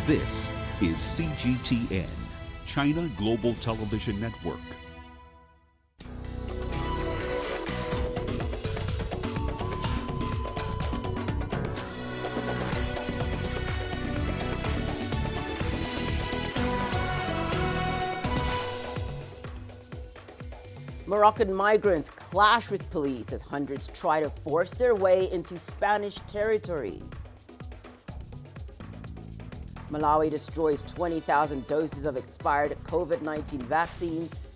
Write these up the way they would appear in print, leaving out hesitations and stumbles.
This is CGTN, China Global Television Network. Moroccan migrants clash with police as hundreds try to force their way into Spanish territory. Malawi destroys 20,000 doses of expired COVID-19 vaccines.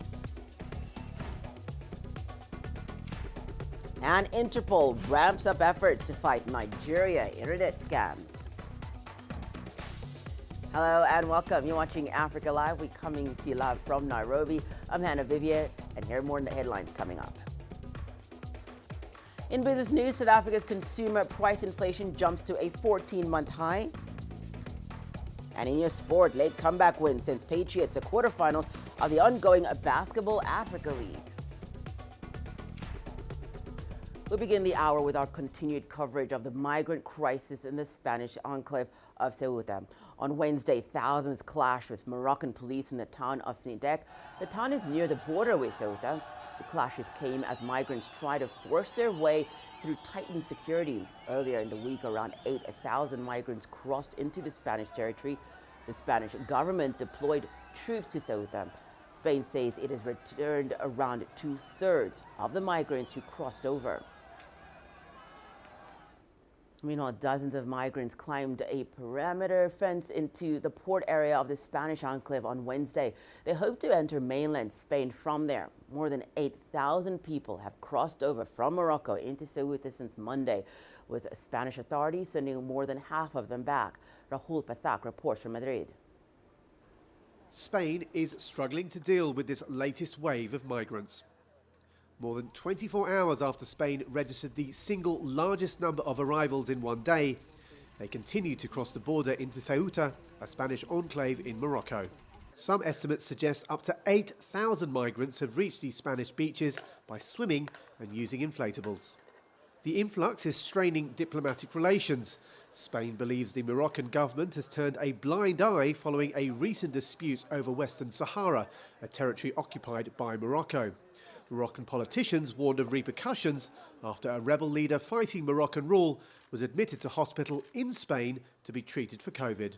And Interpol ramps up efforts to fight Nigeria internet scams. Hello and welcome. You're watching Africa Live. We're coming to you live from Nairobi. I'm Hannah Viviers, and here are more in the headlines coming up. In business news, South Africa's consumer price inflation jumps to a 14-month high. And in your sport, late comeback win sends Patriots to quarterfinals of the ongoing Basketball Africa League. We'll begin the hour with our continued coverage of the migrant crisis in the Spanish enclave of Ceuta. On Wednesday, thousands clashed with Moroccan police in the town of Nidek. The town is near the border with Ceuta. The clashes came as migrants tried to force their way through tightened security. Earlier in the week, around 8,000 migrants crossed into the Spanish territory. The Spanish government deployed troops to Ceuta. Spain says it has returned around 2/3 of the migrants who crossed over. Meanwhile, dozens of migrants climbed a perimeter fence into the port area of the Spanish enclave on Wednesday. They hope to enter mainland Spain from there. More than 8,000 people have crossed over from Morocco into Ceuta since Monday, with Spanish authorities sending more than half of them back. Rahul Pathak reports from Madrid. Spain is struggling to deal with this latest wave of migrants. More than 24 hours after Spain registered the single largest number of arrivals in one day, they continue to cross the border into Ceuta, a Spanish enclave in Morocco. Some estimates suggest up to 8,000 migrants have reached these Spanish beaches by swimming and using inflatables. The influx is straining diplomatic relations. Spain believes the Moroccan government has turned a blind eye following a recent dispute over Western Sahara, a territory occupied by Morocco. Moroccan politicians warned of repercussions after a rebel leader fighting Moroccan rule was admitted to hospital in Spain to be treated for COVID.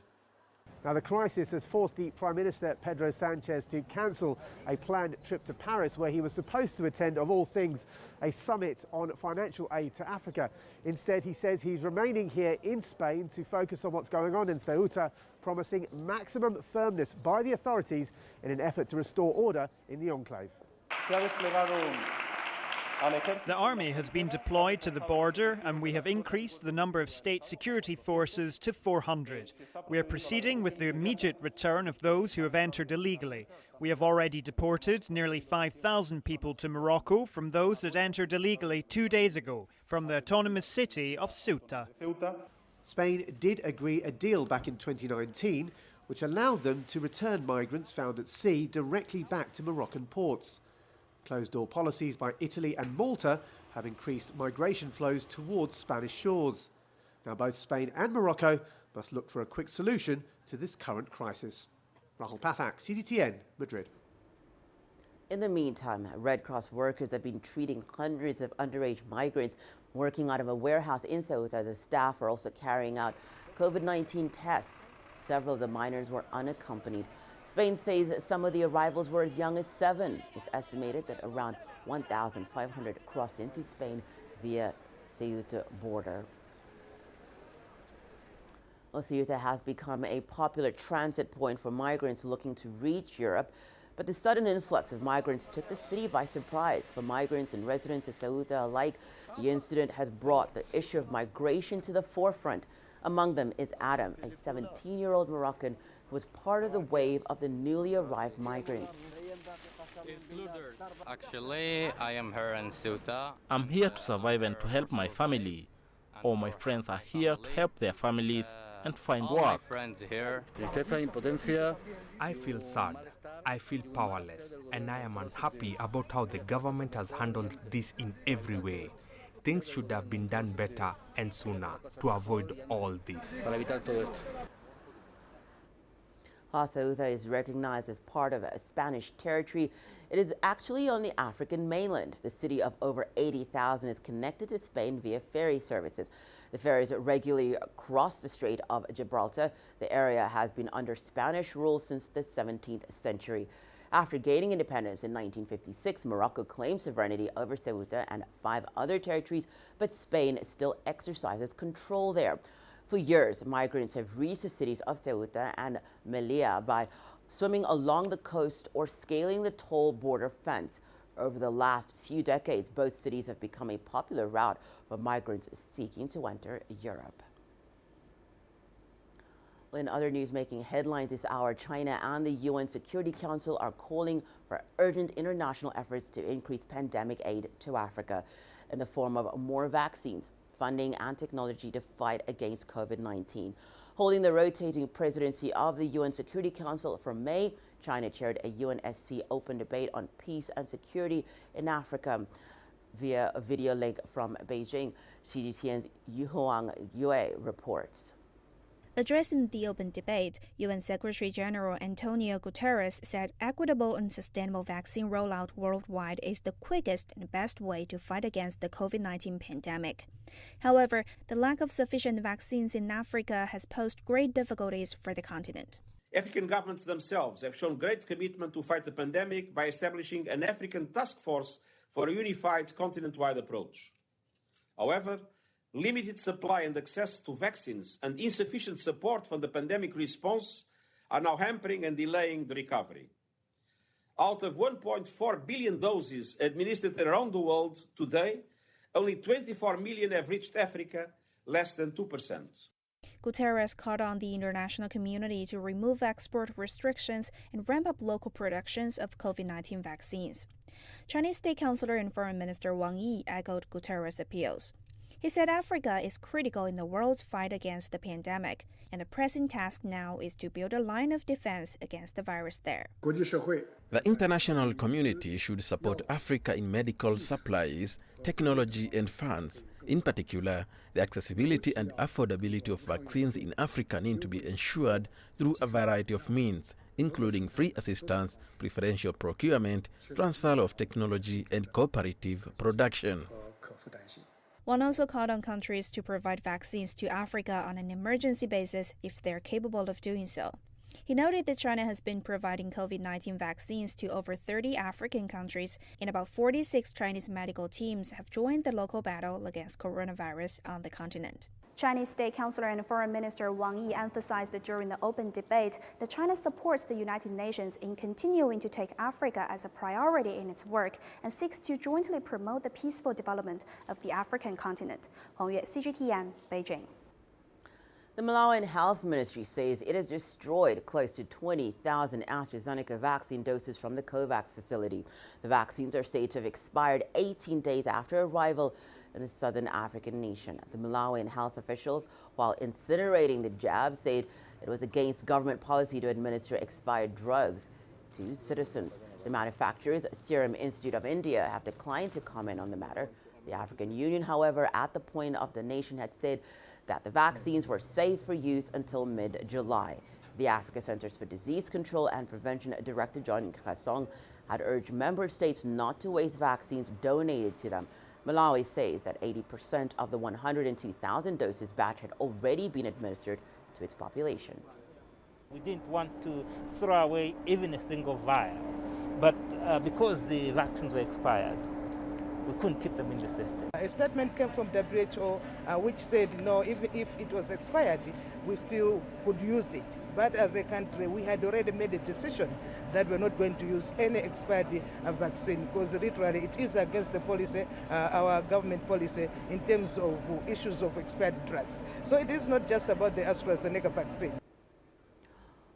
Now, the crisis has forced the Prime Minister, Pedro Sanchez, to cancel a planned trip to Paris, where he was supposed to attend, of all things, a summit on financial aid to Africa. Instead, he says he's remaining here in Spain to focus on what's going on in Ceuta, promising maximum firmness by the authorities in an effort to restore order in the enclave. The army has been deployed to the border, and we have increased the number of state security forces to 400. We are proceeding with the immediate return of those who have entered illegally. We have already deported nearly 5,000 people to Morocco from those that entered illegally 2 days ago from the autonomous city of Ceuta. Spain did agree a deal back in 2019, which allowed them to return migrants found at sea directly back to Moroccan ports. Closed-door policies by Italy and Malta have increased migration flows towards Spanish shores. Now both Spain and Morocco must look for a quick solution to this current crisis. Rahul Pathak, CGTN, Madrid. In the meantime, Red Cross workers have been treating hundreds of underage migrants working out of a warehouse in Ceuta. The staff are also carrying out COVID-19 tests. Several of the minors were unaccompanied. Spain says some of the arrivals were as young as 7. It's estimated that around 1,500 crossed into Spain via Ceuta border. Well, Ceuta has become a popular transit point for migrants looking to reach Europe, but the sudden influx of migrants took the city by surprise. For migrants and residents of Ceuta alike, the incident has brought the issue of migration to the forefront. Among them is Adam, a 17-year-old Moroccan who was part of the wave of the newly arrived migrants. Actually, I am here in Ceuta. I'm here to survive and to help my family. All my friends are here to help their families and find All work. my friends here. I feel sad, I feel powerless, and I am unhappy about how the government has handled this in every way. Things should have been done better and sooner to avoid all this. Ceuta is recognized as part of a Spanish territory. It is actually on the African mainland. The city of over 80,000 is connected to Spain via ferry services. The ferries regularly cross the Strait of Gibraltar. The area has been under Spanish rule since the 17th century. After gaining independence in 1956, Morocco claimed sovereignty over Ceuta and 5 other territories, but Spain still exercises control there. For years, migrants have reached the cities of Ceuta and Melilla by swimming along the coast or scaling the tall border fence. Over the last few decades, both cities have become a popular route for migrants seeking to enter Europe. In other news making headlines this hour, China and the UN Security Council are calling for urgent international efforts to increase pandemic aid to Africa in the form of more vaccines, funding and technology to fight against COVID-19. Holding the rotating presidency of the UN Security Council from May, China chaired a UNSC open debate on peace and security in Africa via a video link from Beijing. CGTN's Yuhuang Yue reports. Addressing the open debate, UN Secretary-General Antonio Guterres said equitable and sustainable vaccine rollout worldwide is the quickest and best way to fight against the COVID-19 pandemic. However, the lack of sufficient vaccines in Africa has posed great difficulties for the continent. African governments themselves have shown great commitment to fight the pandemic by establishing an African task force for a unified continent-wide approach. However, limited supply and access to vaccines and insufficient support for the pandemic response are now hampering and delaying the recovery. Out of 1.4 billion doses administered around the world today, only 24 million have reached Africa, less than 2%. Guterres called on the international community to remove export restrictions and ramp up local productions of COVID-19 vaccines. Chinese State Councilor and Foreign Minister Wang Yi echoed Guterres' appeals. He said Africa is critical in the world's fight against the pandemic, and the pressing task now is to build a line of defense against the virus there. The international community should support Africa in medical supplies, technology and funds. In particular, the accessibility and affordability of vaccines in Africa need to be ensured through a variety of means, including free assistance, preferential procurement, transfer of technology and cooperative production. One also called on countries to provide vaccines to Africa on an emergency basis if they're capable of doing so. He noted that China has been providing COVID-19 vaccines to over 30 African countries, and about 46 Chinese medical teams have joined the local battle against coronavirus on the continent. Chinese State Councilor and Foreign Minister Wang Yi emphasized during the open debate that China supports the United Nations in continuing to take Africa as a priority in its work and seeks to jointly promote the peaceful development of the African continent. Hong Yue, CGTN, Beijing. The Malawian Health Ministry says it has destroyed close to 20,000 AstraZeneca vaccine doses from the COVAX facility. The vaccines are said to have expired 18 days after arrival in the southern African nation. The Malawian health officials, while incinerating the jab, said it was against government policy to administer expired drugs to citizens. The manufacturers, Serum Institute of India, have declined to comment on the matter. The African Union, however, at the point of donation had said that the vaccines were safe for use until mid-July. The Africa Centers for Disease Control and Prevention Director John Khasong had urged member states not to waste vaccines donated to them. Malawi says that 80% of the 102,000 doses batch had already been administered to its population. We didn't want to throw away even a single vial, but because the vaccines were expired, we couldn't keep them in the system. A statement came from WHO which said, no, even if it was expired, we still could use it. But as a country, we had already made a decision that we're not going to use any expired vaccine because literally it is against the policy, our government policy in terms of issues of expired drugs. So it is not just about the AstraZeneca vaccine.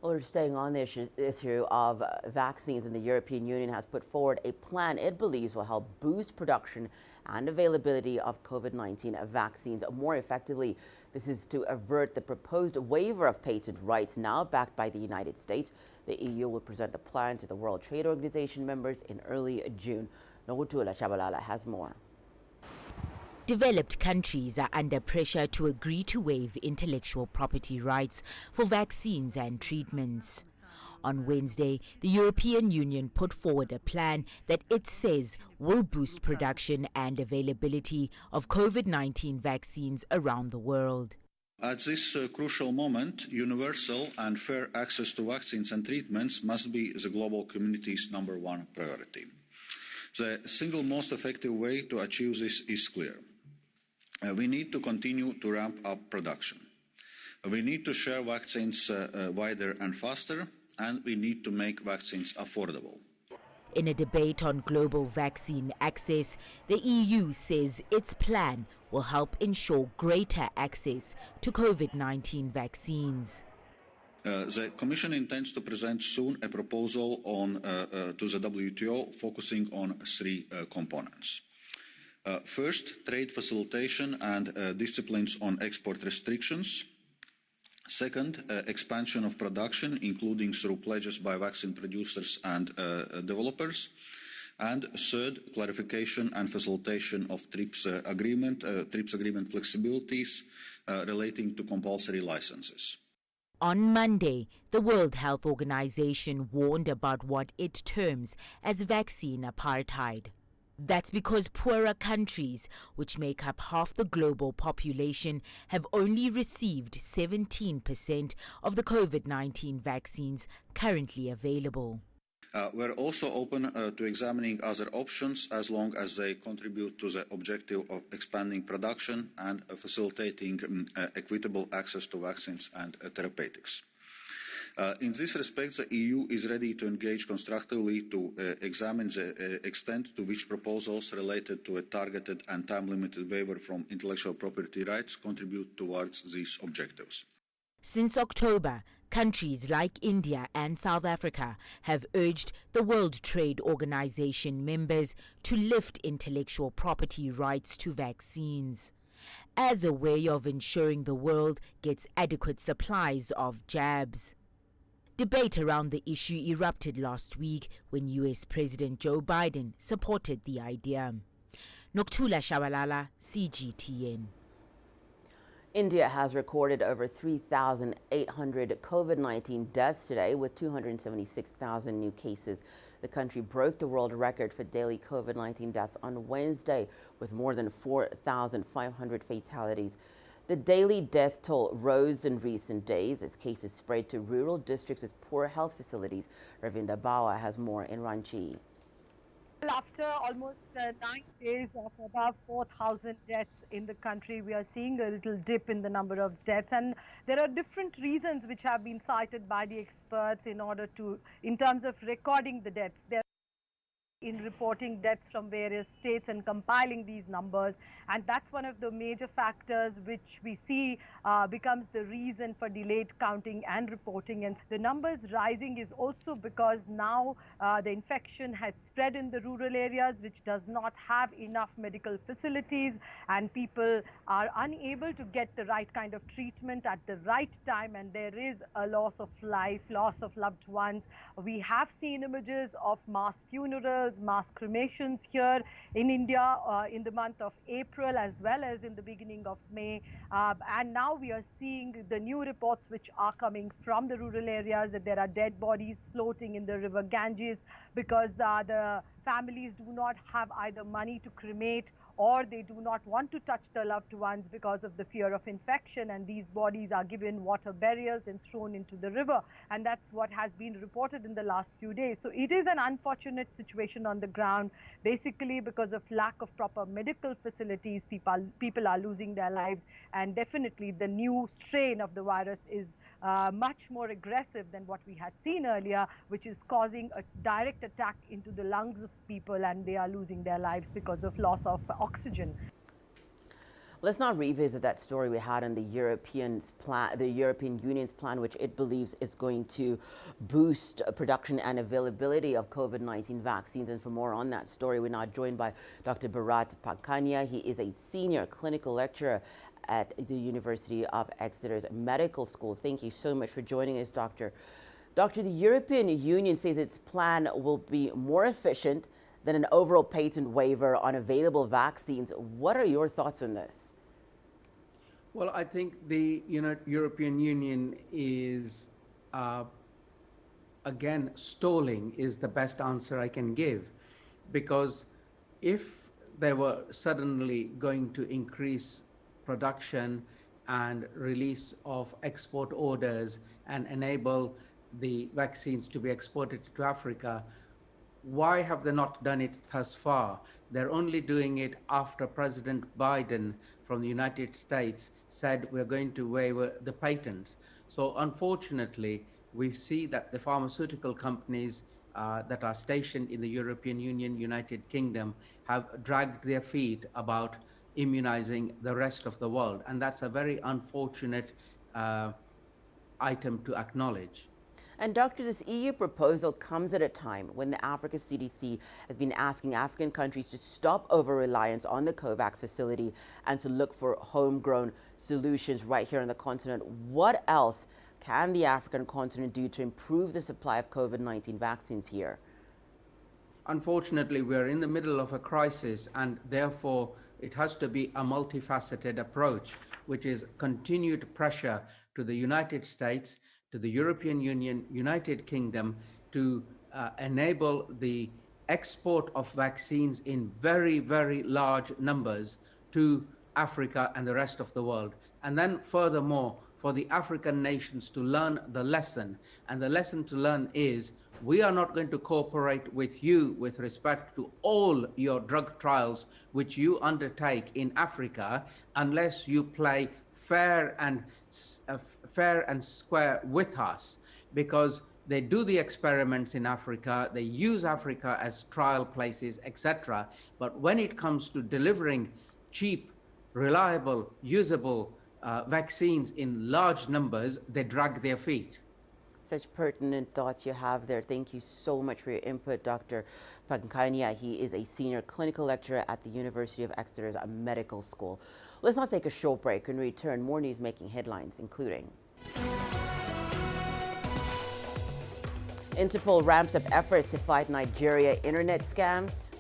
Well, we're staying on the issue of vaccines, and the European Union has put forward a plan it believes will help boost production and availability of COVID-19 vaccines more effectively. This is to avert the proposed waiver of patent rights now backed by the United States. The EU will present the plan to the World Trade Organization members in early June. Nogutula Chabalala has more. Developed countries are under pressure to agree to waive intellectual property rights for vaccines and treatments. On Wednesday, the European Union put forward a plan that it says will boost production and availability of COVID-19 vaccines around the world. At this crucial moment, universal and fair access to vaccines and treatments must be the global community's #1 priority. The single most effective way to achieve this is clear. We need to continue to ramp up production. We need to share vaccines wider and faster, and we need to make vaccines affordable. In a debate on global vaccine access, the EU says its plan will help ensure greater access to COVID-19 vaccines. The Commission intends to present soon a proposal to the WTO focusing on 3 components. First, trade facilitation and disciplines on export restrictions. Second, expansion of production, including through pledges by vaccine producers and developers. And third, clarification and facilitation of TRIPS agreement flexibilities relating to compulsory licenses. On Monday, the World Health Organization warned about what it terms as vaccine apartheid. That's because poorer countries, which make up half the global population, have only received 17% of the COVID-19 vaccines currently available. We're also open to examining other options as long as they contribute to the objective of expanding production and facilitating equitable access to vaccines and therapeutics. In this respect, the EU is ready to engage constructively to examine the extent to which proposals related to a targeted and time-limited waiver from intellectual property rights contribute towards these objectives. Since October, countries like India and South Africa have urged the World Trade Organization members to lift intellectual property rights to vaccines as a way of ensuring the world gets adequate supplies of jabs. Debate around the issue erupted last week when US President Joe Biden supported the idea. Noktula Shabalala, CGTN. India has recorded over 3,800 COVID-19 deaths today, with 276,000 new cases. The country broke the world record for daily COVID-19 deaths on Wednesday, with more than 4,500 fatalities. The daily death toll rose in recent days as cases spread to rural districts with poor health facilities. Ravinda Bawa has more in Ranchi. After almost 9 days of above 4,000 deaths in the country, we are seeing a little dip in the number of deaths, and there are different reasons which have been cited by the experts in terms of recording the deaths. In reporting deaths from various states and compiling these numbers, and that's one of the major factors which we see becomes the reason for delayed counting and reporting. And the numbers rising is also because now the infection has spread in the rural areas, which does not have enough medical facilities, and people are unable to get the right kind of treatment at the right time, and there is a loss of life, loss of loved ones. We have seen images of mass funerals, mass cremations here in India in the month of April as well as in the beginning of May. And now we are seeing the new reports which are coming from the rural areas that there are dead bodies floating in the river Ganges because the families do not have either money to cremate or they do not want to touch their loved ones because of the fear of infection, and these bodies are given water burials and thrown into the river, and that's what has been reported in the last few days. So it is an unfortunate situation on the ground, basically because of lack of proper medical facilities. People are losing their lives, and definitely the new strain of the virus is much more aggressive than what we had seen earlier, which is causing a direct attack into the lungs of people, and they are losing their lives because of loss of oxygen. Let's now revisit that story we had on the European Union's plan, which it believes is going to boost production and availability of COVID-19 vaccines. And for more on that story, we're now joined by Dr. Bharat Pankania. He is a senior clinical lecturer at the University of Exeter's Medical School. Thank you so much for joining us, Doctor. Doctor, the European Union says its plan will be more efficient than an overall patent waiver on available vaccines. What are your thoughts on this? Well, I think the European Union is again, stalling is the best answer I can give, because if they were suddenly going to increase production and release of export orders and enable the vaccines to be exported to Africa, why have they not done it thus far? They're only doing it after President Biden from the United States said we're going to waive the patents. So unfortunately, we see that the pharmaceutical companies that are stationed in the European Union, United Kingdom, have dragged their feet about immunizing the rest of the world. And that's a very unfortunate item to acknowledge. And Doctor, this EU proposal comes at a time when the Africa CDC has been asking African countries to stop over-reliance on the COVAX facility and to look for homegrown solutions right here on the continent. What else can the African continent do to improve the supply of COVID-19 vaccines here? Unfortunately, we're in the middle of a crisis, and therefore it has to be a multifaceted approach, which is continued pressure to the United States, to the European Union, United Kingdom, to enable the export of vaccines in very, very large numbers to Africa and the rest of the world. And then furthermore, for the African nations to learn the lesson. And the lesson to learn is, we are not going to cooperate with you with respect to all your drug trials which you undertake in Africa unless you play fair and square with us, because they do the experiments in Africa, they use Africa as trial places, etc. But when it comes to delivering cheap, reliable, usable vaccines in large numbers, they drag their feet. Such pertinent thoughts you have there. Thank you so much for your input, Dr. Pankania. He is a senior clinical lecturer at the University of Exeter's Medical School. Let's now take a short break and return. More news making headlines, including Interpol ramps up efforts to fight Nigeria internet scams.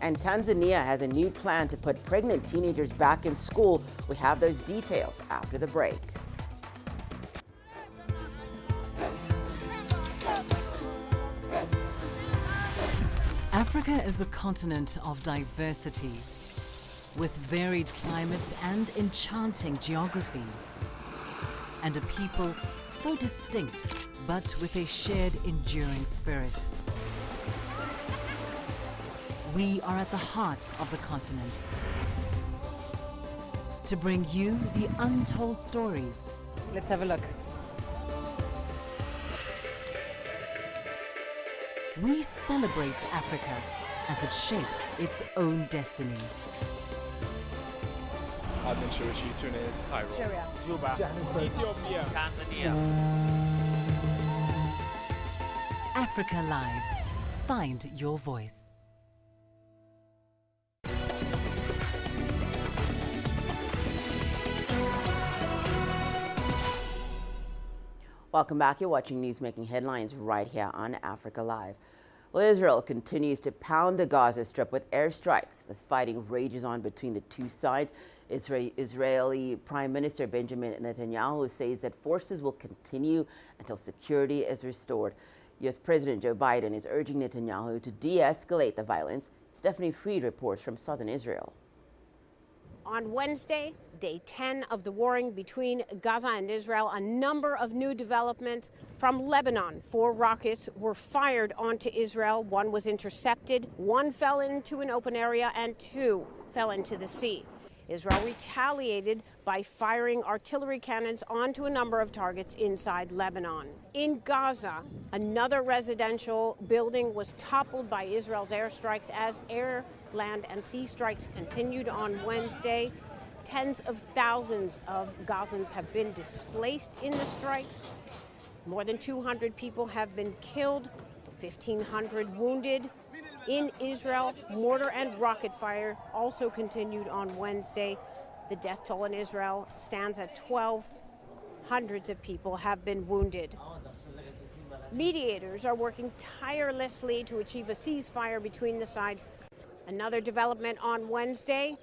And Tanzania has a new plan to put pregnant teenagers back in school. We have those details after the break. Africa is a continent of diversity, with varied climate and enchanting geography, and a people so distinct, but with a shared enduring spirit. We are at the heart of the continent to bring you the untold stories. Let's have a look. We celebrate Africa as it shapes its own destiny. Aden, Shawishi, Tunis, Cairo, Syria, Juba, Johannesburg, Ethiopia, Tanzania. Africa Live. Find your voice. Welcome back. You're watching News Making Headlines right here on Africa Live. Well, Israel continues to pound the Gaza Strip with airstrikes as fighting rages on between the two sides. Israeli Prime Minister Benjamin Netanyahu says that forces will continue until security is restored. U.S. President Joe Biden is urging Netanyahu to de-escalate the violence. Stephanie Freed reports from southern Israel. On Wednesday, day 10 of the warring between Gaza and Israel, a number of new developments from Lebanon. 4 rockets were fired onto Israel. 1 was intercepted, 1 fell into an open area, and 2 fell into the sea. Israel retaliated by firing artillery cannons onto a number of targets inside Lebanon. In Gaza, another residential building was toppled by Israel's airstrikes as air, land, and sea strikes continued on Wednesday. Tens of thousands of Gazans have been displaced in the strikes. More than 200 people have been killed, 1,500 wounded. In Israel, mortar and rocket fire also continued on Wednesday. The death toll in Israel stands at 12. Hundreds of people have been wounded. Mediators are working tirelessly to achieve a ceasefire between the sides. Another development on Wednesday,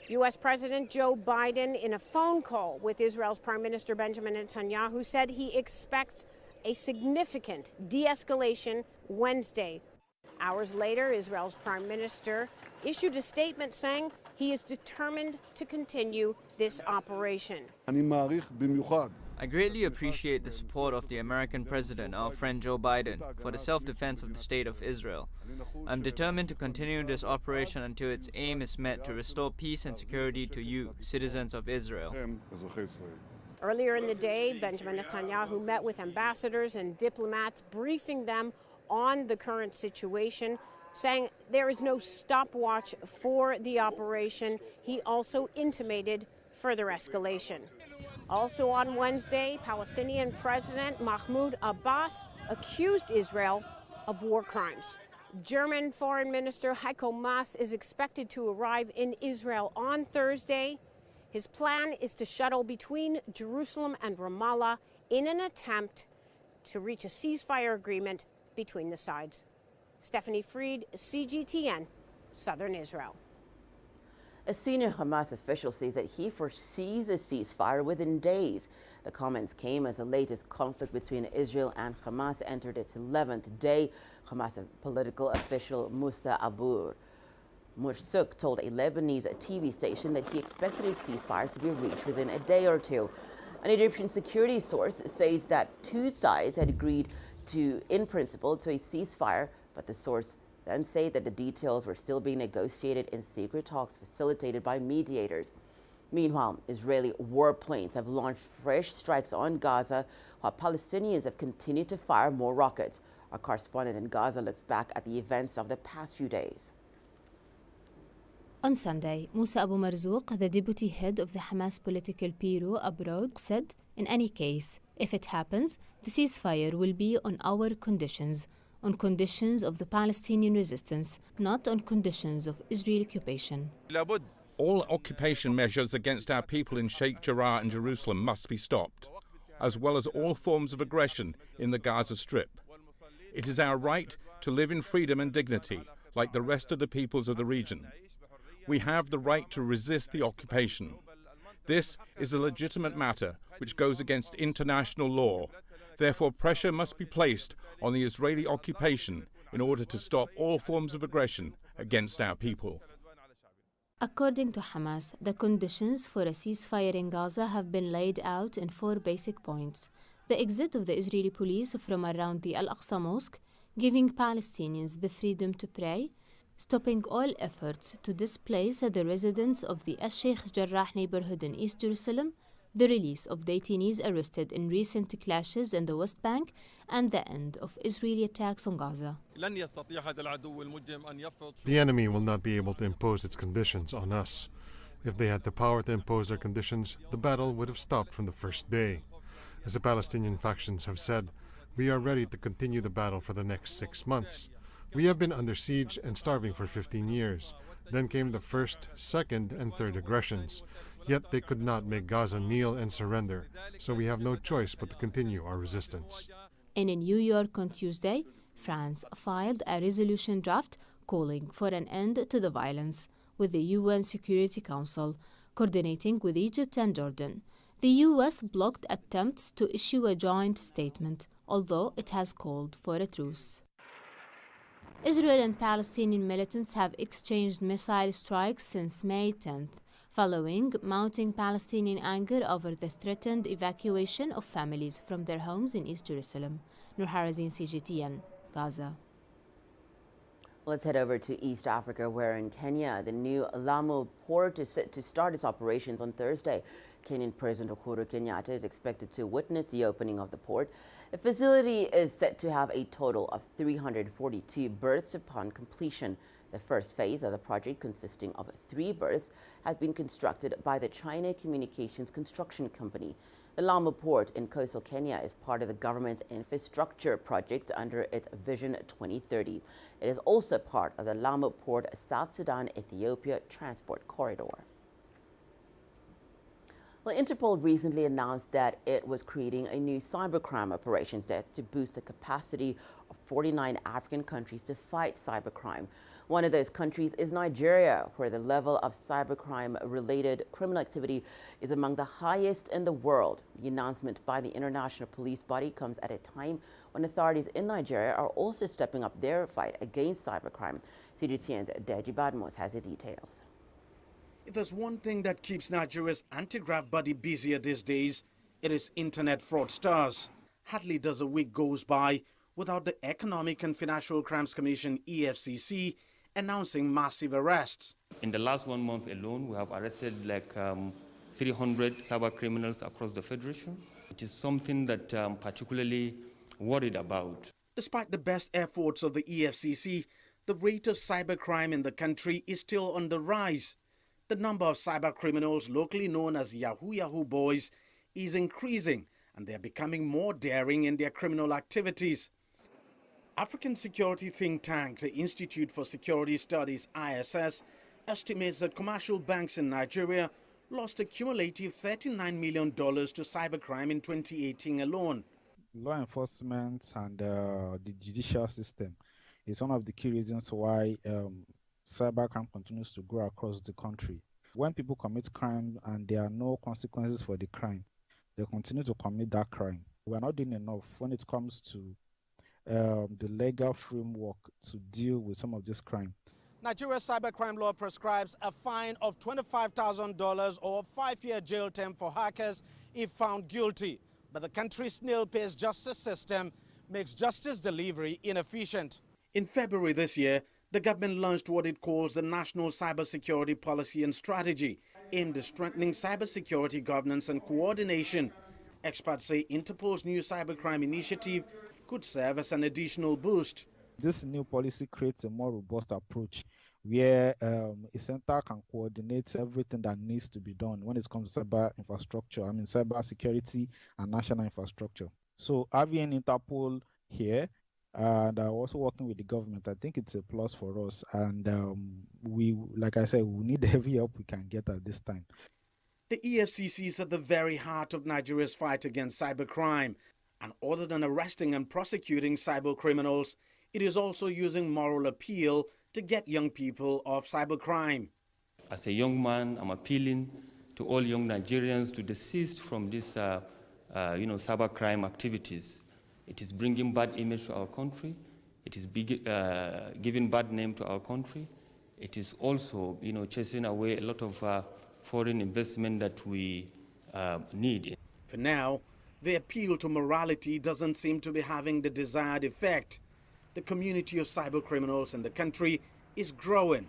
U.S. President Joe Biden, in a phone call with Israel's Prime Minister Benjamin Netanyahu, said he expects a significant de-escalation Wednesday. Hours later, Israel's Prime Minister issued a statement saying he is determined to continue this operation. I greatly appreciate the support of the American president, our friend Joe Biden, for the self-defense of the state of Israel. I'm determined to continue this operation until its aim is met to restore peace and security to you, citizens of Israel. Earlier in the day, Benjamin Netanyahu met with ambassadors and diplomats, briefing them on the current situation, saying there is no stopwatch for the operation. He also intimated further escalation. Also on Wednesday, Palestinian President Mahmoud Abbas accused Israel of war crimes. German Foreign Minister Heiko Maas is expected to arrive in Israel on Thursday. His plan is to shuttle between Jerusalem and Ramallah in an attempt to reach a ceasefire agreement between the sides. Stephanie Fried, CGTN, Southern Israel. A senior Hamas official says that he foresees a ceasefire within days. The comments came as the latest conflict between Israel and Hamas entered its 11th day. Hamas political official Musa Abu Mursuk told a Lebanese TV station that he expected a ceasefire to be reached within a day or two. An Egyptian security source says that two sides had agreed in principle to a ceasefire, but the source then say that the details were still being negotiated in secret talks facilitated by mediators. Meanwhile, Israeli warplanes have launched fresh strikes on Gaza, while Palestinians have continued to fire more rockets. Our correspondent in Gaza looks back at the events of the past few days. On Sunday, Musa Abu Marzouk, the deputy head of the Hamas political bureau abroad, said, "In any case, if it happens, the ceasefire will be on our conditions of the Palestinian resistance, not on conditions of Israeli occupation." All occupation measures against our people in Sheikh Jarrah and Jerusalem must be stopped, as well as all forms of aggression in the Gaza Strip. It is our right to live in freedom and dignity, like the rest of the peoples of the region. We have the right to resist the occupation. This is a legitimate matter which goes against international law. Therefore, pressure must be placed on the Israeli occupation in order to stop all forms of aggression against our people. According to Hamas, the conditions for a ceasefire in Gaza have been laid out in 4 basic points. The exit of the Israeli police from around the Al-Aqsa Mosque, giving Palestinians the freedom to pray, stopping all efforts to displace the residents of the Sheikh Jarrah neighborhood in East Jerusalem, the release of detainees arrested in recent clashes in the West Bank, and the end of Israeli attacks on Gaza. The enemy will not be able to impose its conditions on us. If they had the power to impose their conditions, the battle would have stopped from the first day. As the Palestinian factions have said, we are ready to continue the battle for the next 6 months. We have been under siege and starving for 15 years. Then came the first, second, and third aggressions. Yet they could not make Gaza kneel and surrender, so we have no choice but to continue our resistance. And in New York on Tuesday, France filed a resolution draft calling for an end to the violence with the UN Security Council, coordinating with Egypt and Jordan. The US blocked attempts to issue a joint statement, although it has called for a truce. Israel and Palestinian militants have exchanged missile strikes since May 10th, following mounting Palestinian anger over the threatened evacuation of families from their homes in East Jerusalem. Nur Harazin, CGTN, Gaza. Let's head over to East Africa, where in Kenya, the new Lamu port is set to start its operations on Thursday. Kenyan President Uhuru Kenyatta is expected to witness the opening of the port. The facility is set to have a total of 342 berths upon completion. The first phase of the project, consisting of 3 berths, has been constructed by the China Communications Construction Company. The Lamu port in coastal Kenya is part of the government's infrastructure project under its Vision 2030. It is also part of the Lamu Port South Sudan-Ethiopia transport corridor. Well, Interpol recently announced that it was creating a new cybercrime operations desk to boost the capacity of 49 African countries to fight cybercrime. One of those countries is Nigeria, where the level of cybercrime-related criminal activity is among the highest in the world. The announcement by the international police body comes at a time when authorities in Nigeria are also stepping up their fight against cybercrime. CGTN's Deji Badmos has the details. If there's one thing that keeps Nigeria's anti-graft body busier these days, it is internet fraudsters. Hardly does a week goes by without the Economic and Financial Crimes Commission, EFCC, announcing massive arrests. In the last 1 month alone, we have arrested like 300 cyber criminals across the Federation. It is something that I'm particularly worried about. Despite the best efforts of the EFCC, the rate of cybercrime in the country is still on the rise. The number of cyber criminals, locally known as Yahoo Boys, is increasing, and they are becoming more daring in their criminal activities. African security think tank, the Institute for Security Studies, ISS, estimates that commercial banks in Nigeria lost a cumulative $39 million to cybercrime in 2018 alone. Law enforcement and the judicial system is one of the key reasons why cybercrime continues to grow across the country. When people commit crime and there are no consequences for the crime, they continue to commit that crime. We are not doing enough when it comes to the legal framework to deal with some of this crime. Nigeria's cybercrime law prescribes a fine of $25,000 or a 5-year jail term for hackers if found guilty. But the country's snail-paced justice system makes justice delivery inefficient. In February this year, the government launched what it calls the National Cybersecurity Policy and Strategy, aimed at strengthening cybersecurity governance and coordination. Experts say Interpol's new cybercrime initiative could serve as an additional boost. This new policy creates a more robust approach where a center can coordinate everything that needs to be done when it comes to cyber infrastructure, cyber security and national infrastructure. So having Interpol here and also working with the government, I think it's a plus for us. And we, like I said, we need every help we can get at this time. The EFCC is at the very heart of Nigeria's fight against cybercrime. And other than arresting and prosecuting cyber criminals, it is also using moral appeal to get young people off cybercrime. As a young man, I'm appealing to all young Nigerians to desist from this, cybercrime activities. It is bringing bad image to our country. It is giving bad name to our country. It is also, chasing away a lot of foreign investment that we need. For now, the appeal to morality doesn't seem to be having the desired effect. The community of cyber criminals in the country is growing.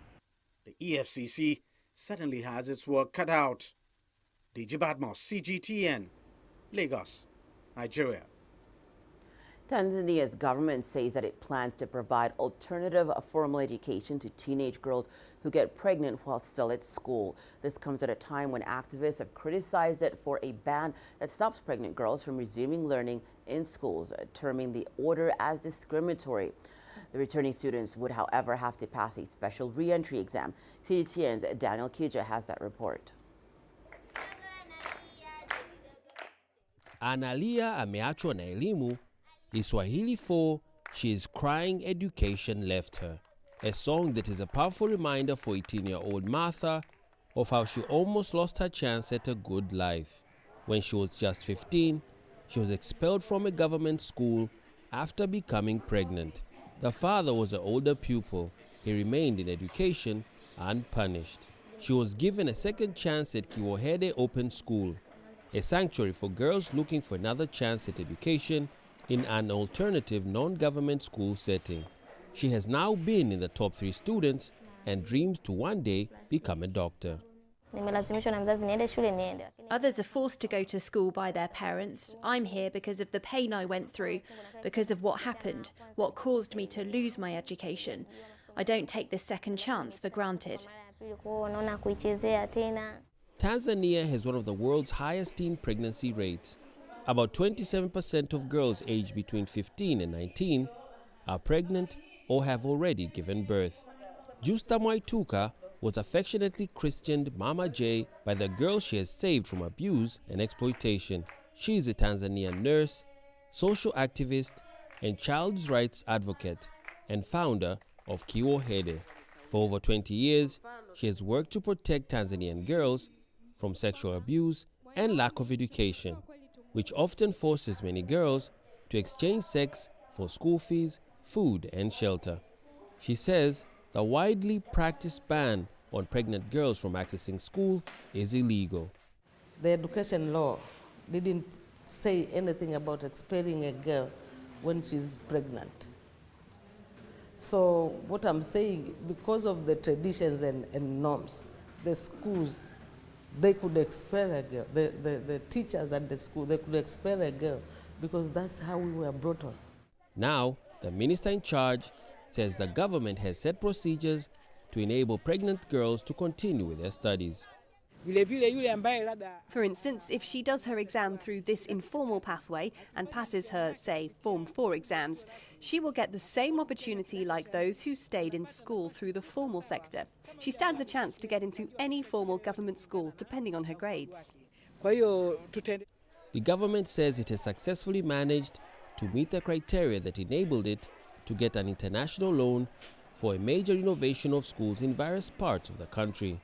The EFCC certainly has its work cut out. Deji Badmos, CGTN, Lagos, Nigeria. Tanzania's government says that it plans to provide alternative formal education to teenage girls who get pregnant while still at school. This comes at a time when activists have criticized it for a ban that stops pregnant girls from resuming learning in schools, terming the order as discriminatory. The returning students would, however, have to pass a special re-entry exam. CGTN's Daniel Kija has that report. Analia ameachwa na elimu Swahili 4, She is Crying Education Left Her, a song that is a powerful reminder for 18-year-old Martha of how she almost lost her chance at a good life. When she was just 15, she was expelled from a government school after becoming pregnant. The father was an older pupil. He remained in education unpunished. She was given a second chance at Kiwohede Open School, a sanctuary for girls looking for another chance at education in an alternative non-government school setting. She has now been in the top 3 students and dreams to one day become a doctor. Others are forced to go to school by their parents. I'm here because of the pain I went through, because of what happened, what caused me to lose my education. I don't take this second chance for granted. Tanzania has one of the world's highest teen pregnancy rates. About 27% of girls aged between 15 and 19 are pregnant or have already given birth. Justa Mwaituka was affectionately christened Mama J by the girl she has saved from abuse and exploitation. She is a Tanzanian nurse, social activist, and child's rights advocate and founder of Kiwohede. For over 20 years, she has worked to protect Tanzanian girls from sexual abuse and lack of education, which often forces many girls to exchange sex for school fees, food, and shelter. She says the widely practiced ban on pregnant girls from accessing school is illegal. The education law didn't say anything about expelling a girl when she's pregnant. So what I'm saying, because of the traditions and norms, the schools, they could expel a girl. The teachers at the school, they could expel a girl because that's how we were brought up. Now, the minister in charge says the government has set procedures to enable pregnant girls to continue with their studies. For instance, if she does her exam through this informal pathway and passes her, say, Form 4 exams, she will get the same opportunity like those who stayed in school through the formal sector. She stands a chance to get into any formal government school, depending on her grades. The government says it has successfully managed to meet the criteria that enabled it to get an international loan for a major renovation of schools in various parts of the country.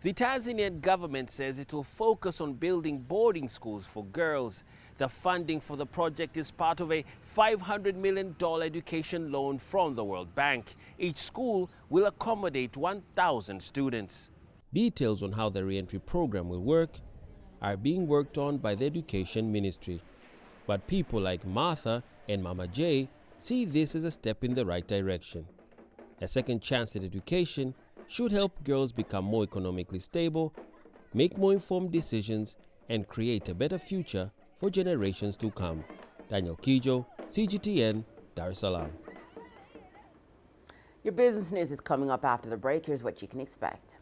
The Tanzanian government says it will focus on building boarding schools for girls. The funding for the project is part of a $500 million education loan from the World Bank. Each school will accommodate 1,000 students. Details on how the re-entry program will work are being worked on by the Education Ministry. But people like Martha and Mama J see this as a step in the right direction. A second chance at education should help girls become more economically stable, make more informed decisions, and create a better future for generations to come. Daniel Kijo, CGTN, Dar es Salaam. Your business news is coming up after the break. Here's what you can expect.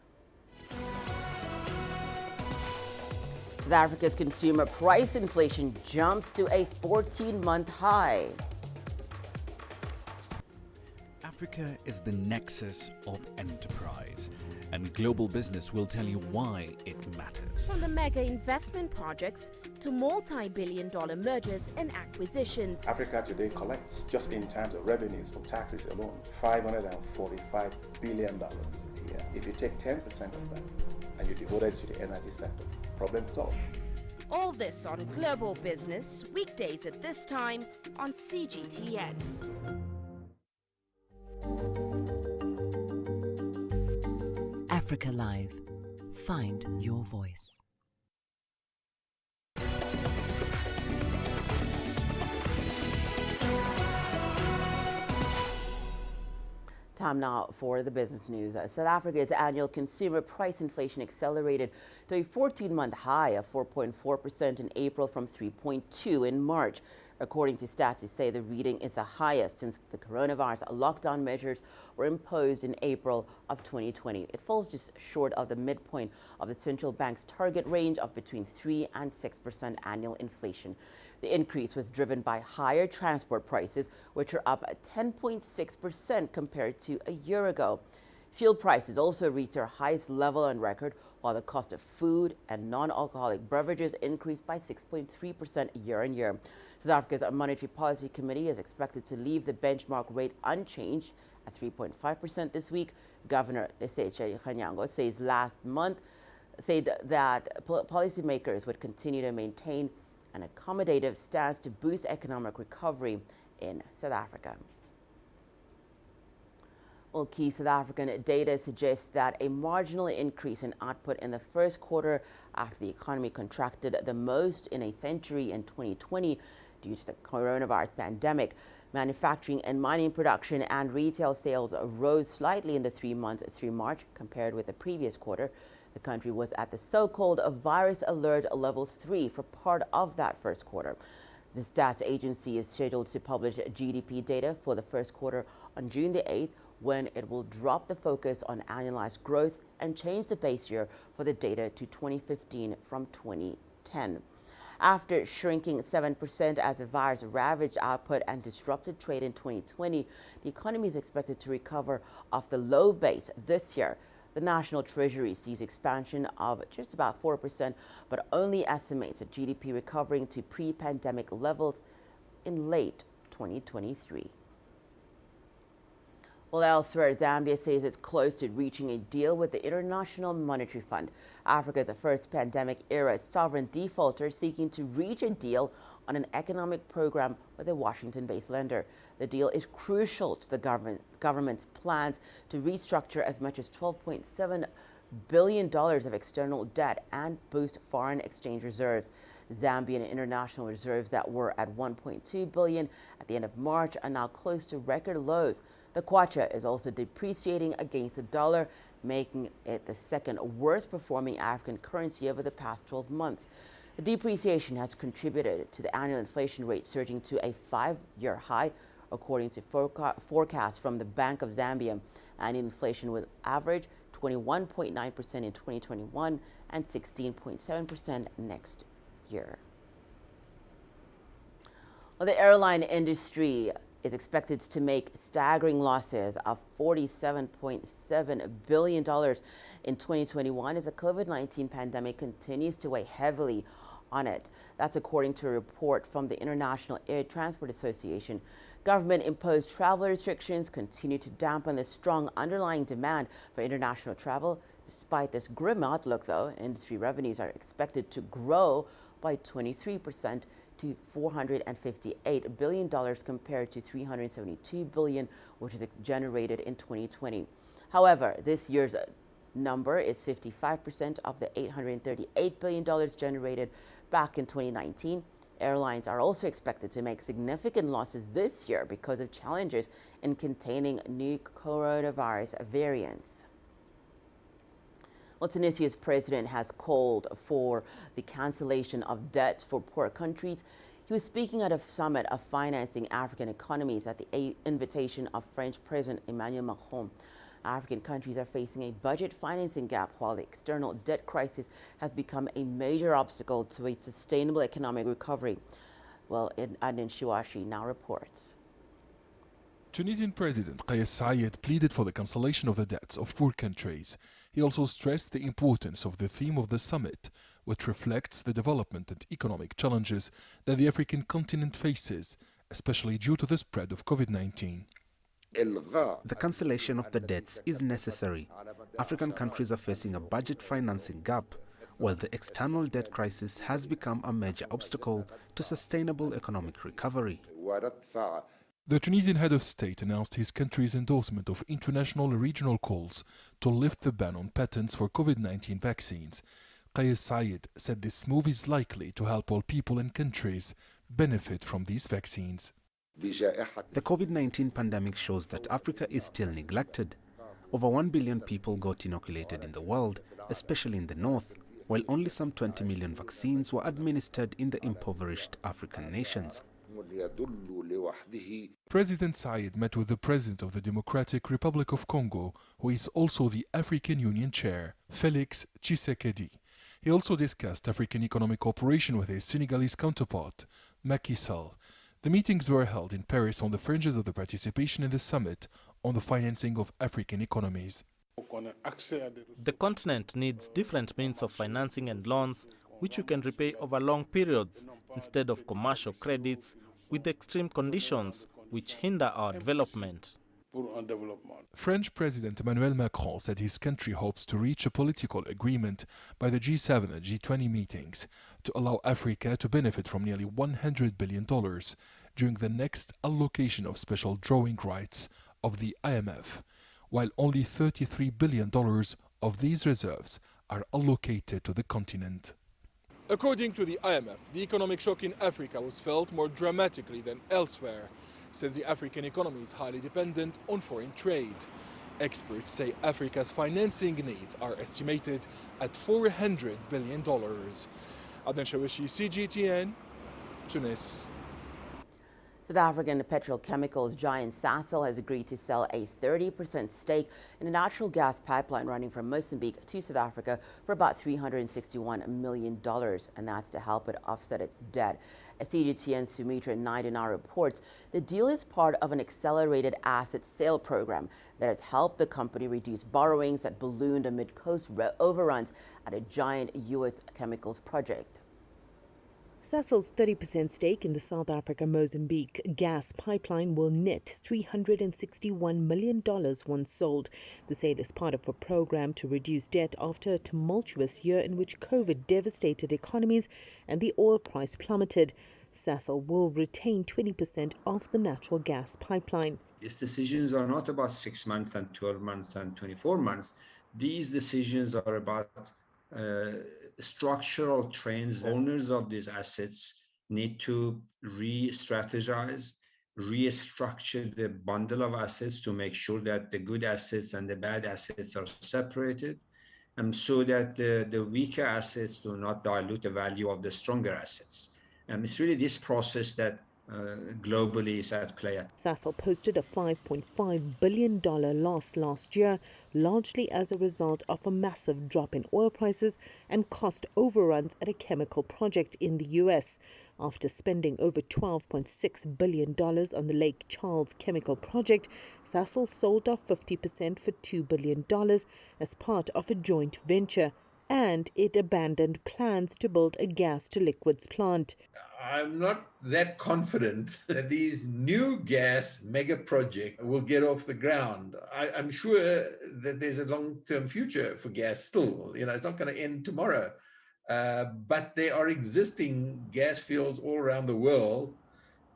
South Africa's consumer price inflation jumps to a 14-month high. Africa is the nexus of enterprise, and global business will tell you why it matters. From the mega investment projects to multi-billion-dollar mergers and acquisitions. Africa today collects, just in terms of revenues from taxes alone, $545 billion a year. If you take 10% of that and you devote it to the energy sector, problem solved. All this on Global Business, weekdays at this time on CGTN. Africa Live. Find your voice. Time now for the business news. South Africa's annual consumer price inflation accelerated to a 14-month high of 4.4% in April from 3.2% in March. According to stats, they say the reading is the highest since the coronavirus lockdown measures were imposed in April of 2020. It falls just short of the midpoint of the central bank's target range of between 3% and 6% annual inflation. The increase was driven by higher transport prices, which are up 10.6% compared to a year ago. Fuel prices also reached their highest level on record, while the cost of food and non-alcoholic beverages increased by 6.3% year on year. South Africa's Monetary Policy Committee is expected to leave the benchmark rate unchanged at 3.5% this week. Governor Lesetja Kganyago says last month that policymakers would continue to maintain an accommodative stance to boost economic recovery in South Africa. Well, key South African data suggests that a marginal increase in output in the first quarter after the economy contracted the most in a century in 2020 due to the coronavirus pandemic. Manufacturing and mining production and retail sales rose slightly in the 3 months through March compared with the previous quarter. The country was at the so-called virus alert level 3 for part of that first quarter. The stats agency is scheduled to publish GDP data for the first quarter on June the 8th, when it will drop the focus on annualized growth and change the base year for the data to 2015 from 2010. After shrinking 7% as the virus ravaged output and disrupted trade in 2020, the economy is expected to recover off the low base this year. The National Treasury sees expansion of just about 4%, but only estimates a GDP recovering to pre-pandemic levels in late 2023. Well, elsewhere, Zambia says it's close to reaching a deal with the International Monetary Fund. Africa is the first pandemic-era sovereign defaulter seeking to reach a deal on an economic program with a Washington-based lender. The deal is crucial to the government's plans to restructure as much as $12.7 billion of external debt and boost foreign exchange reserves. Zambian international reserves that were at $1.2 billion at the end of March are now close to record lows. The kwacha is also depreciating against the dollar, making it the second worst performing African currency over the past 12 months. The depreciation has contributed to the annual inflation rate surging to a 5-year high, according to forecasts from the Bank of Zambia. Annual inflation will average 21.9% in 2021 and 16.7% next year. Well, the airline industry is expected to make staggering losses of $47.7 billion in 2021 as the COVID-19 pandemic continues to weigh heavily on it. That's according to a report from the International Air Transport Association. Government-imposed travel restrictions continue to dampen the strong underlying demand for international travel. Despite this grim outlook, though, industry revenues are expected to grow by 23% to $458 billion compared to $372 billion, which is generated in 2020. However, this year's number is 55% of the $838 billion generated back in 2019. Airlines are also expected to make significant losses this year because of challenges in containing new coronavirus variants. Well, Tunisia's president has called for the cancellation of debts for poor countries. He was speaking at a summit of financing African economies at the invitation of French President Emmanuel Macron. African countries are facing a budget financing gap, while the external debt crisis has become a major obstacle to a sustainable economic recovery. Well, Adnan Shiwashi now reports. Tunisian President Kais Saied pleaded for the cancellation of the debts of poor countries. He also stressed the importance of the theme of the summit, which reflects the development and economic challenges that the African continent faces, especially due to the spread of COVID-19. The cancellation of the debts is necessary. African countries are facing a budget financing gap, while the external debt crisis has become a major obstacle to sustainable economic recovery. The Tunisian head of state announced his country's endorsement of international and regional calls to lift the ban on patents for COVID-19 vaccines. Kais Saied said this move is likely to help all people and countries benefit from these vaccines. The COVID-19 pandemic shows that Africa is still neglected. Over 1 billion people got inoculated in the world, especially in the north, while only some 20 million vaccines were administered in the impoverished African nations. President Saied met with the President of the Democratic Republic of Congo, who is also the African Union Chair, Félix Tshisekedi. He also discussed African economic cooperation with his Senegalese counterpart, Macky Sall. The meetings were held in Paris on the fringes of the participation in the summit on the financing of African economies. The continent needs different means of financing and loans, which you can repay over long periods, instead of commercial credits with extreme conditions which hinder our development. French President Emmanuel Macron said his country hopes to reach a political agreement by the G7 and G20 meetings to allow Africa to benefit from nearly $100 billion during the next allocation of special drawing rights of the IMF, while only $33 billion of these reserves are allocated to the continent. According to the IMF, the economic shock in Africa was felt more dramatically than elsewhere, since the African economy is highly dependent on foreign trade. Experts say Africa's financing needs are estimated at $400 billion. Adnan Shawishi, CGTN, Tunis. South African petrochemicals giant SASOL has agreed to sell a 30% stake in a natural gas pipeline running from Mozambique to South Africa for about $361 million, and that's to help it offset its debt. As CGTN Sumitra Naidu reports, the deal is part of an accelerated asset sale program that has helped the company reduce borrowings that ballooned amid cost overruns at a giant U.S. chemicals project. SASOL's 30% stake in the South Africa-Mozambique gas pipeline will net $361 million once sold. The sale is part of a program to reduce debt after a tumultuous year in which COVID devastated economies and the oil price plummeted. SASOL will retain 20% of the natural gas pipeline. These decisions are not about 6 months and 12 months and 24 months. These decisions are about structural trends. Owners of these assets need to re-strategize, restructure the bundle of assets to make sure that the good assets and the bad assets are separated, and so that the weaker assets do not dilute the value of the stronger assets. And it's really this process that globally is at play. SASOL posted a $5.5 billion loss last year, largely as a result of a massive drop in oil prices and cost overruns at a chemical project in the U.S. After spending over $12.6 billion on the Lake Charles chemical project, SASOL sold off 50% for $2 billion as part of a joint venture, and it abandoned plans to build a gas-to-liquids plant. I'm not that confident that these new gas mega project will get off the ground. I'm sure that there's a long-term future for gas still. It's not going to end tomorrow. But there are existing gas fields all around the world,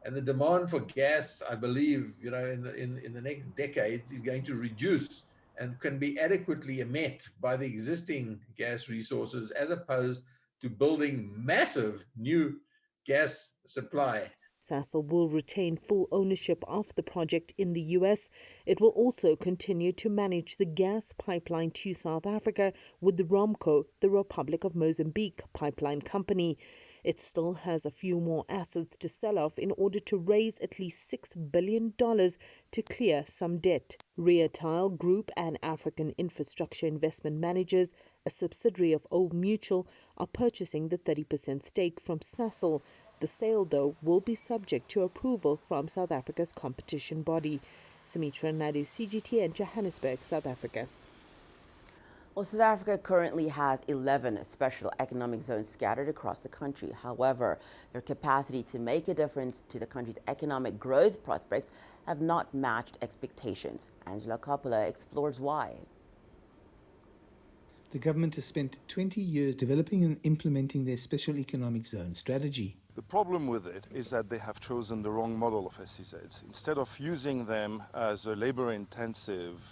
and the demand for gas, I believe, in the next decades is going to reduce and can be adequately met by the existing gas resources, as opposed to building massive new gas supply. SASOL will retain full ownership of the project in the U.S. It will also continue to manage the gas pipeline to South Africa with the ROMPCO, the Republic of Mozambique pipeline company. It still has a few more assets to sell off in order to raise at least $6 billion to clear some debt. Reatile Group and African Infrastructure Investment Managers, a subsidiary of Old Mutual, are purchasing the 30% stake from SASOL. The sale, though, will be subject to approval from South Africa's competition body. Sumitra Naidu, CGTN, Johannesburg, South Africa. Well, South Africa currently has 11 special economic zones scattered across the country. However, their capacity to make a difference to the country's economic growth prospects have not matched expectations. Angela Coppola explores why. The government has spent 20 years developing and implementing their special economic zone strategy. The problem with it is that they have chosen the wrong model of SEZs. Instead of using them as a labor-intensive,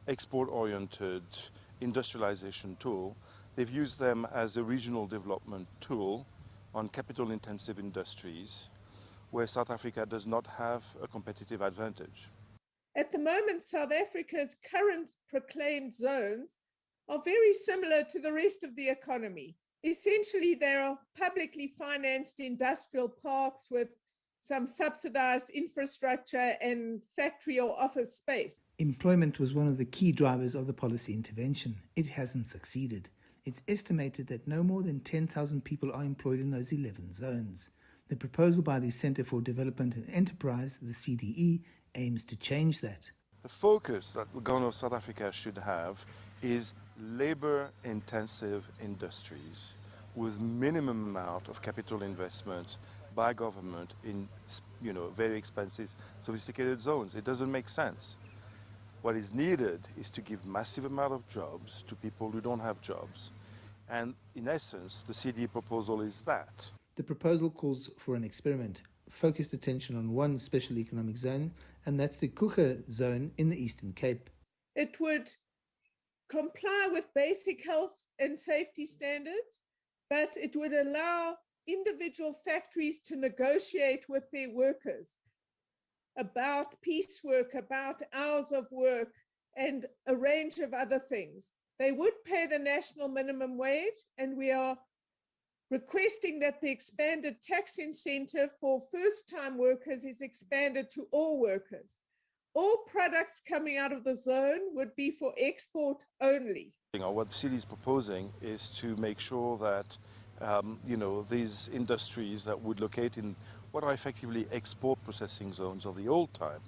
export-oriented industrialization tool, they've used them as a regional development tool on capital-intensive industries where South Africa does not have a competitive advantage. At the moment, South Africa's current proclaimed zones are very similar to the rest of the economy. Essentially, there are publicly financed industrial parks with some subsidized infrastructure and factory or office space. Employment was one of the key drivers of the policy intervention. It hasn't succeeded. It's estimated that no more than 10,000 people are employed in those 11 zones. The proposal by the Centre for Development and Enterprise, the CDE, aims to change that. The focus that the government of South Africa should have is labor-intensive industries with minimum amount of capital investment by government in, very expensive, sophisticated zones. It doesn't make sense. What is needed is to give massive amount of jobs to people who don't have jobs. And in essence, the CDE proposal is that. The proposal calls for an experiment, focused attention on one special economic zone, and that's the Kruger zone in the Eastern Cape. It would comply with basic health and safety standards, but it would allow individual factories to negotiate with their workers about piecework, about hours of work, and a range of other things. They would pay the national minimum wage, and we are requesting that the expanded tax incentive for first-time workers is expanded to all workers. All products coming out of the zone would be for export only. What the city is proposing is to make sure that these industries that would locate in what are effectively export processing zones of the old type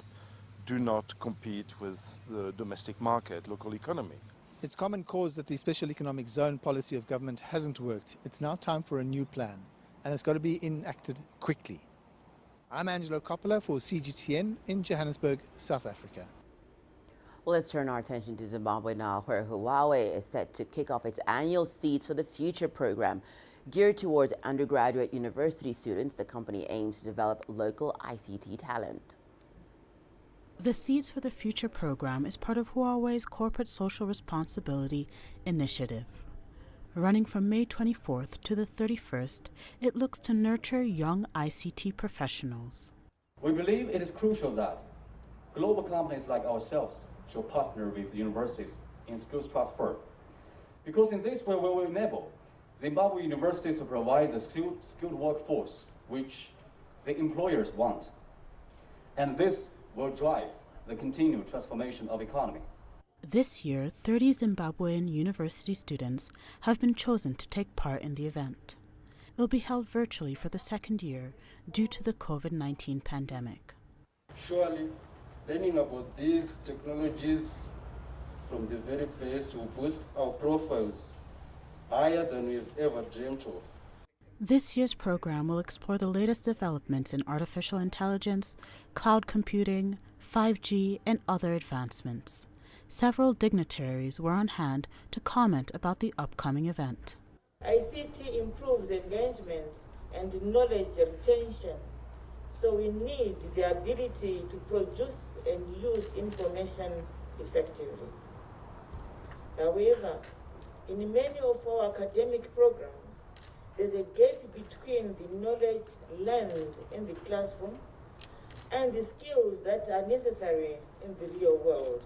do not compete with the domestic market, local economy. It's common cause that the special economic zone policy of government hasn't worked. It's now time for a new plan. and it's got to be enacted quickly. I'm Angelo Coppola for CGTN in Johannesburg, South Africa. Well, let's turn our attention to Zimbabwe now, where Huawei is set to kick off its annual Seeds for the Future program. Geared towards undergraduate university students, the company aims to develop local ICT talent. The Seeds for the Future program is part of Huawei's corporate social responsibility initiative. Running from May 24th to the 31st, it looks to nurture young ICT professionals. We believe it is crucial that global companies like ourselves should partner with universities in skills transfer, because in this way we will enable Zimbabwe universities to provide the skilled workforce which the employers want, and this will drive the continued transformation of economy. This year, 30 Zimbabwean university students have been chosen to take part in the event. It will be held virtually for the second year due to the COVID-19 pandemic. Surely, learning about these technologies from the very best will boost our profiles higher than we've ever dreamt of. This year's program will explore the latest developments in artificial intelligence, cloud computing, 5G, and other advancements. Several dignitaries were on hand to comment about the upcoming event. ICT improves engagement and knowledge retention, so we need the ability to produce and use information effectively. However, in many of our academic programs, there's a gap between the knowledge learned in the classroom and the skills that are necessary in the real world.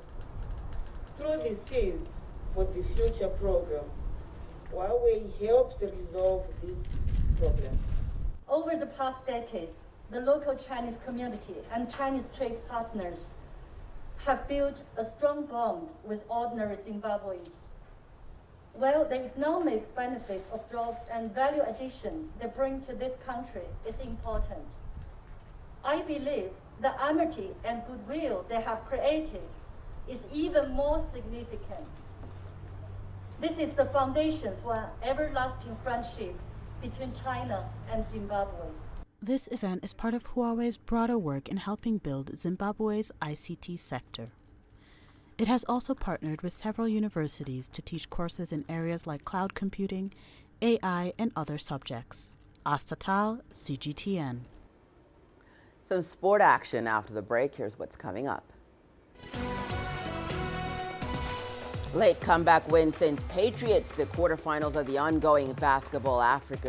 Through the Seeds for the Future program, Huawei helps resolve this problem. Over the past decade, the local Chinese community and Chinese trade partners have built a strong bond with ordinary Zimbabweans. While the economic benefits of jobs and value addition they bring to this country is important, I believe the amity and goodwill they have created is even more significant. This is the foundation for an everlasting friendship between China and Zimbabwe. This event is part of Huawei's broader work in helping build Zimbabwe's ICT sector. It has also partnered with several universities to teach courses in areas like cloud computing, AI, and other subjects. Astatal, CGTN. Some sport action after the break. Here's what's coming up. Late comeback win sends Patriots to the quarterfinals of the ongoing Basketball Africa